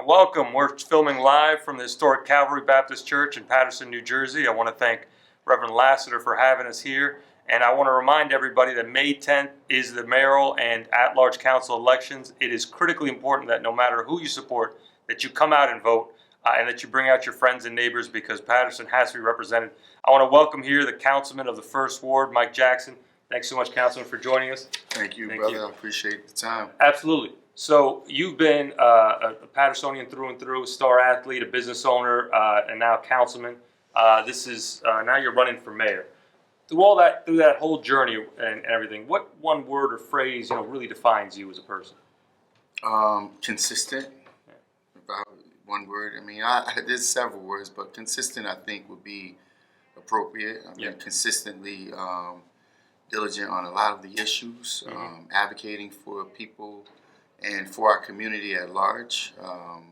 welcome. We're filming live from the historic Calvary Baptist Church in Paterson, New Jersey. I want to thank Reverend Lassiter for having us here. And I want to remind everybody that May 10th is the mayoral and at-large council elections. It is critically important that no matter who you support, that you come out and vote and that you bring out your friends and neighbors because Paterson has to be represented. I want to welcome here the councilman of the 1st Ward, Mike Jackson. Thanks so much, Councilman, for joining us. Thank you, brother. I appreciate the time. Absolutely. So you've been a Patersonian through and through, a star athlete, a business owner, and now a councilman. Now you're running for mayor. Through that whole journey and everything, what one word or phrase really defines you as a person? Consistent. About one word. I mean, there's several words, but consistent I think would be appropriate. I mean, consistently diligent on a lot of the issues, advocating for people and for our community at large.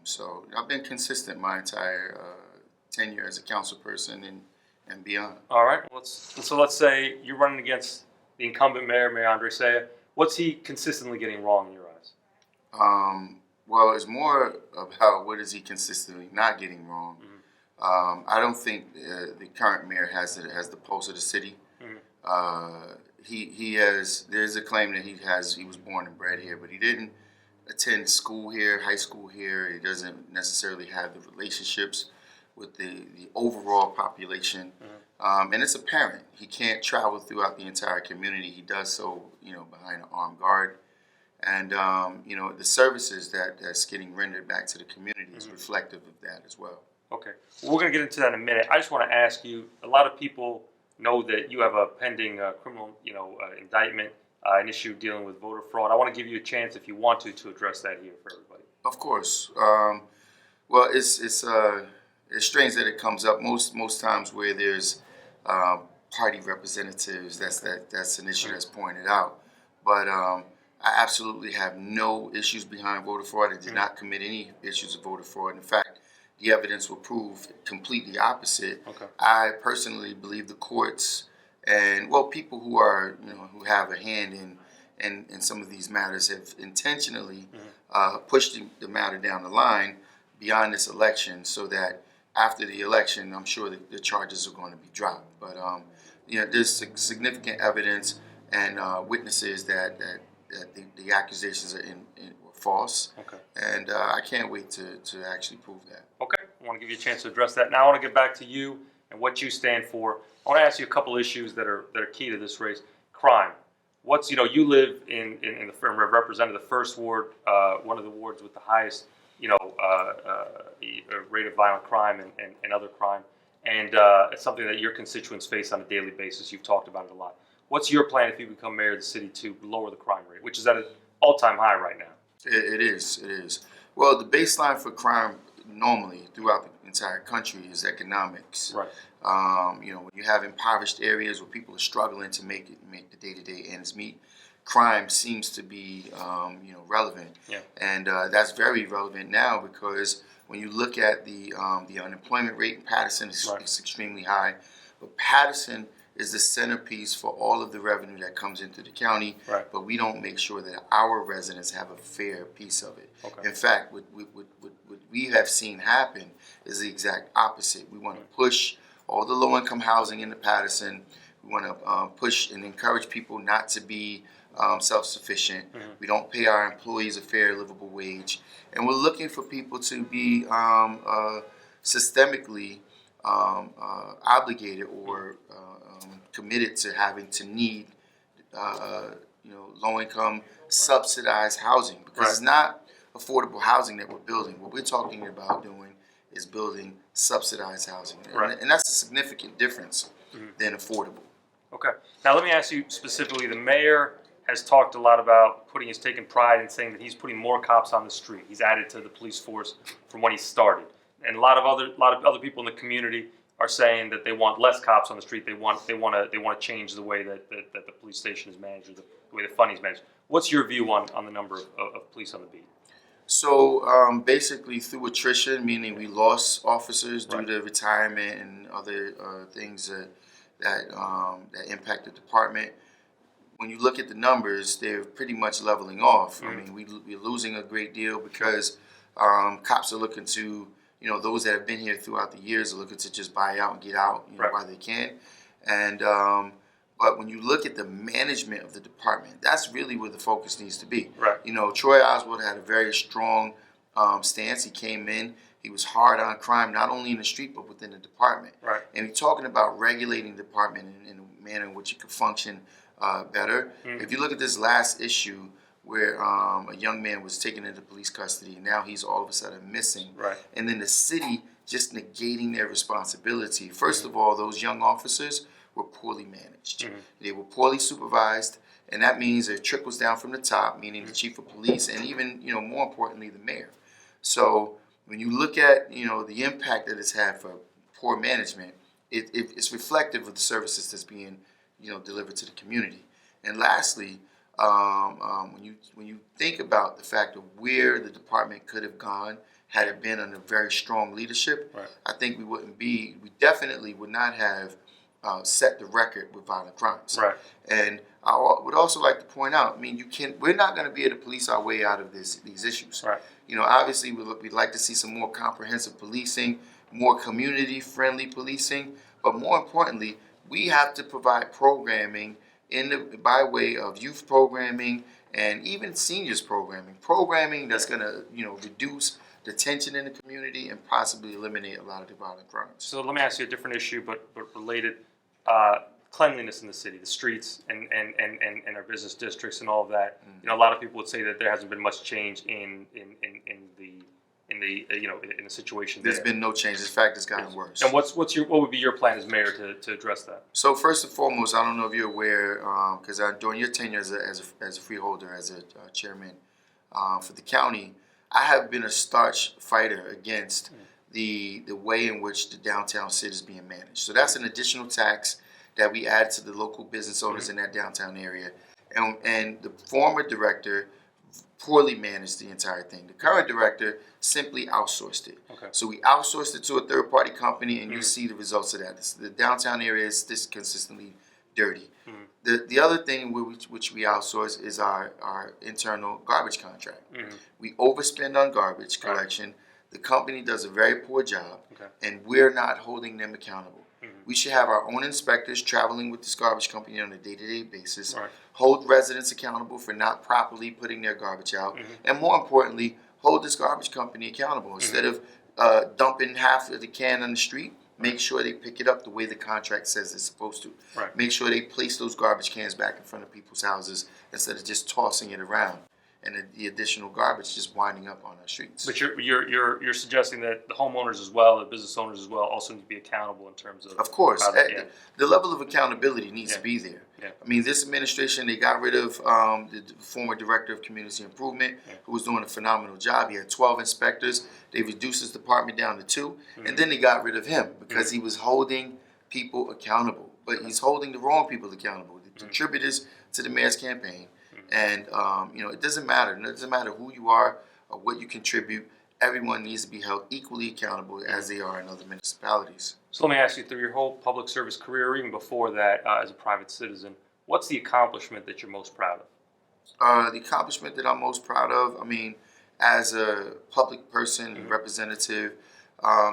So I've been consistent my entire tenure as a council person and beyond. All right. So let's say you're running against the incumbent mayor, Mayor Andre Saya. What's he consistently getting wrong in your eyes? Well, it's more about what is he consistently not getting wrong. I don't think the current mayor has the pulse of the city. There's a claim that he was born and bred here, but he didn't attend school here, high school here. He doesn't necessarily have the relationships with the overall population. And it's apparent. He can't travel throughout the entire community. He does so, behind an armed guard. And, the services that's getting rendered back to the community is reflective of that as well. Okay. Well, we're going to get into that in a minute. I just want to ask you, a lot of people know that you have a pending criminal, indictment, an issue dealing with voter fraud. I want to give you a chance, if you want to address that here for everybody. Of course. Well, it's strange that it comes up most times where there's party representatives. That's an issue that's pointed out. But I absolutely have no issues behind voter fraud. I did not commit any issues of voter fraud. In fact, the evidence will prove completely opposite. Okay. I personally believe the courts and people who are who have a hand in some of these matters have intentionally pushed the matter down the line beyond this election, so that after the election, I'm sure that the charges are going to be dropped. But there's significant evidence and witnesses that the accusations are were false. Okay. And I can't wait to actually prove that. Okay. I want to give you a chance to address that. Now I want to get back to you and what you stand for. I want to ask you a couple issues that are key to this race. Crime. You live in the firm, represented the 1st Ward, one of the wards with the highest rate of violent crime and other crime, and it's something that your constituents face on a daily basis. You've talked about it a lot. What's your plan if you become mayor of the city to lower the crime rate, which is at an all-time high right now? It is. Well, the baseline for crime normally throughout the entire country is economics. Right. When you have impoverished areas where people are struggling to make the day-to-day ends meet, crime seems to be relevant. Yeah. And that's very relevant now because when you look at the unemployment rate in Paterson, it's extremely high. But Paterson is the centerpiece for all of the revenue that comes into the county, but we don't make sure that our residents have a fair piece of it. Okay. In fact, what we have seen happen is the exact opposite. We want to push all the low-income housing into Paterson. We want to push and encourage people not to be self-sufficient. We don't pay our employees a fair, livable wage. And we're looking for people to be systemically obligated or committed to having to need low-income subsidized housing, because it's not affordable housing that we're building. What we're talking about doing is building subsidized housing, and that's a significant difference than affordable. Okay. Now let me ask you specifically. The mayor has talked a lot about taking pride in saying that he's putting more cops on the street. He's added to the police force from when he started, and a lot of other people in the community are saying that they want less cops on the street. They want to change the way that the police station is managed, or the way the funding is managed. What's your view on the number of police on the beat? So basically, through attrition, meaning we lost officers due to retirement and other things that impact the department. When you look at the numbers, they're pretty much leveling off. I mean, we're losing a great deal because Cops are looking to, those that have been here throughout the years are looking to just buy out and get out, right. while they can. And but when you look at the management of the department, that's really where the focus needs to be. Right. Troy Oswald had a very strong stance. He came in. He was hard on crime, not only in the street but within the department. Right. And he's talking about regulating the department in a manner in which it could function better. Mm-hmm. If you look at this last issue where a young man was taken into police custody, and now he's all of a sudden missing. Right. And then the city just negating their responsibility. First of all, those young officers were poorly managed. Mm-hmm. They were poorly supervised, and that means it trickles down from the top, meaning the chief of police, and even, more importantly, the mayor. So when you look at, the impact that it's had for poor management, it's reflective of the services that's being, delivered to the community. And lastly, when you think about the fact of where the department could have gone had it been under very strong leadership, right. I think we definitely would not have set the record with violent crimes. Right. And I would also like to point out, we're not going to be able to police our way out of these issues. Right. Obviously we'd like to see some more comprehensive policing, more community-friendly policing, but more importantly, we have to provide programming by way of youth programming and even seniors programming that's going to reduce the tension in the community and possibly eliminate a lot of the violent crimes. So let me ask you a different issue, but related. Cleanliness in the city, the streets, and our business districts, and all of that. Mm-hmm. A lot of people would say that there hasn't been much change in the situation. There's been no change. In fact, it's gotten worse. And what would be your plan as mayor to address that? So first and foremost, I don't know if you're aware, because during your tenure as a freeholder, as a chairman for the county, I have been a staunch fighter against the way in which the downtown city is being managed. So that's an additional tax that we add to the local business owners in that downtown area. And the former director poorly managed the entire thing. The current director simply outsourced it. Okay. So we outsourced it to a third-party company, and you see the results of that. The downtown area is this consistently dirty. The other thing which we outsource is our internal garbage contract. We overspend on garbage collection. The company does a very poor job, and we're not holding them accountable. We should have our own inspectors traveling with this garbage company on a day-to-day basis, hold residents accountable for not properly putting their garbage out, and more importantly, hold this garbage company accountable. Instead of dumping half of the can on the street, make sure they pick it up the way the contract says it's supposed to. Right. Make sure they place those garbage cans back in front of people's houses instead of just tossing it around and the additional garbage just winding up on our streets. But you're suggesting that the homeowners as well, the business owners as well, also need to be accountable in terms of. Of course, the level of accountability needs to be there. Yeah. This administration, they got rid of the former director of community improvement, who was doing a phenomenal job. He had 12 inspectors. They reduced his department down to 2, and then they got rid of him because he was holding people accountable. But he's holding the wrong people accountable, the contributors to the mayor's campaign. And, it doesn't matter. It doesn't matter who you are or what you contribute. Everyone needs to be held equally accountable as they are in other municipalities. So let me ask you, through your whole public service career, or even before that, as a private citizen, what's the accomplishment that you're most proud of? The accomplishment that I'm most proud of, as a public person and representative,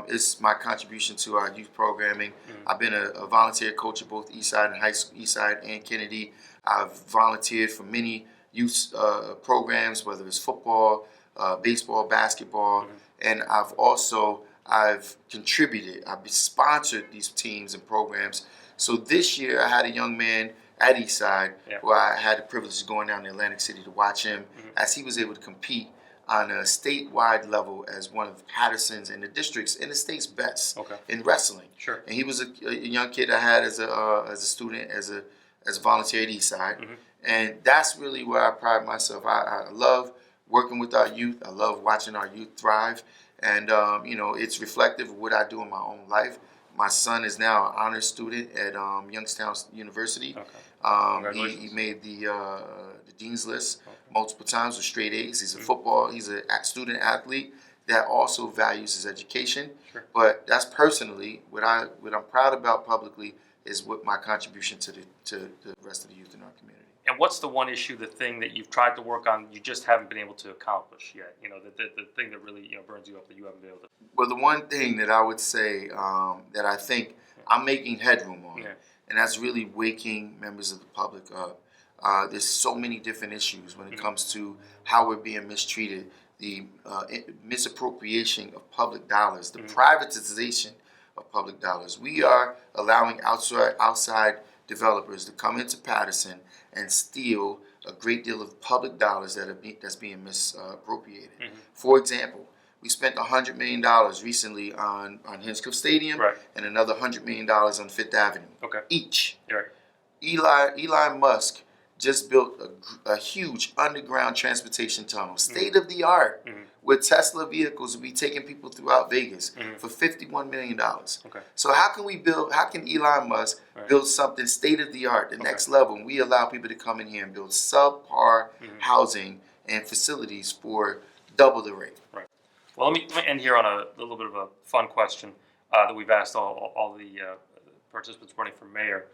is my contribution to our youth programming. I've been a volunteer coach at both Eastside and Eastside and Kennedy. I've volunteered for many youth programs, whether it's football, baseball, basketball, and I've contributed. I've sponsored these teams and programs. So this year I had a young man at Eastside who I had the privilege of going down to Atlantic City to watch him as he was able to compete on a statewide level as one of Paterson's and the district's and the state's best in wrestling. Sure. And he was a young kid I had as a student, as a volunteer at Eastside. And that's really where I pride myself. I love working with our youth. I love watching our youth thrive. And, it's reflective of what I do in my own life. My son is now an honors student at Youngstown University. He made the dean's list multiple times with straight A's. He's he's a student athlete that also values his education. Sure. But that's personally what I'm proud about publicly is what my contribution to the rest of the youth in our community. And what's the one issue, the thing that you've tried to work on, you just haven't been able to accomplish yet? The thing that really burns you up that you haven't been able to. Well, the one thing that I would say that I think I'm making headroom on, and that's really waking members of the public up. There's so many different issues when it comes to how we're being mistreated, the misappropriation of public dollars, the privatization of public dollars. We are allowing outside developers to come into Paterson and steal a great deal of public dollars that's being misappropriated. For example, we spent $100 million recently on Hinscliff Stadium, and another $100 million on Fifth Avenue. Each. Elon Musk just built a huge underground transportation tunnel, state of the art, where Tesla vehicles will be taking people throughout Vegas for $51 million. So how can Elon Musk build something state of the art, the next level, and we allow people to come in here and build subpar housing and facilities for double the rate? Well, let me end here on a little bit of a fun question that we've asked all the participants running for mayor.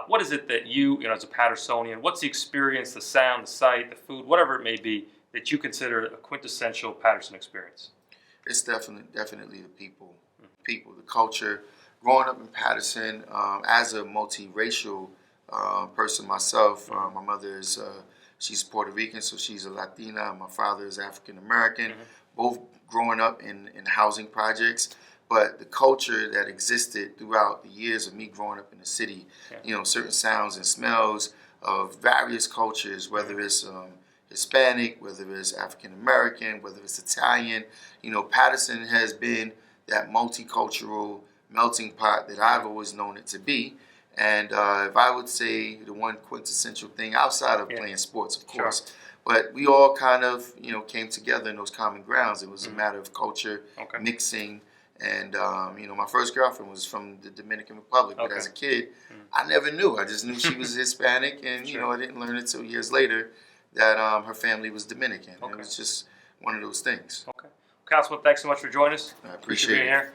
What is it that you as a Patersonian, what's the experience, the sound, the sight, the food, whatever it may be, that you consider a quintessential Paterson experience? It's definitely the people, the culture. Growing up in Paterson, as a multiracial person myself, my mother is she's Puerto Rican, so she's a Latina. My father is African American. Both growing up in housing projects. But the culture that existed throughout the years of me growing up in the city, certain sounds and smells of various cultures, whether it's Hispanic, whether it's African American, whether it's Italian. Paterson has been that multicultural melting pot that I've always known it to be. And if I would say the one quintessential thing outside of playing sports, of course, but we all kind of, came together in those common grounds. It was a matter of culture, mixing. And, my first girlfriend was from the Dominican Republic, but as a kid, I never knew. I just knew she was Hispanic, and, I didn't learn it until years later that her family was Dominican. And it was just one of those things. Councilman, thanks so much for joining us. I appreciate it. Being here.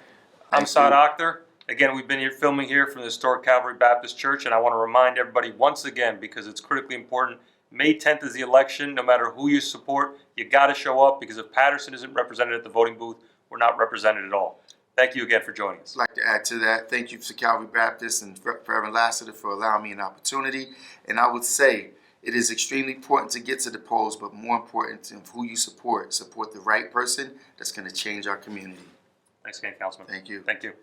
I'm Assad Akhter. Again, we've been here filming here from the historic Calvary Baptist Church, and I want to remind everybody once again, because it's critically important, May 10th is the election. No matter who you support, you got to show up, because if Paterson isn't represented at the voting booth, we're not represented at all. Thank you again for joining us. I'd like to add to that, thank you to Calvary Baptist and Reverend Lassiter for allowing me an opportunity. And I would say it is extremely important to get to the polls, but more important of who you support the right person that's going to change our community. Thanks again, Councilman. Thank you. Thank you.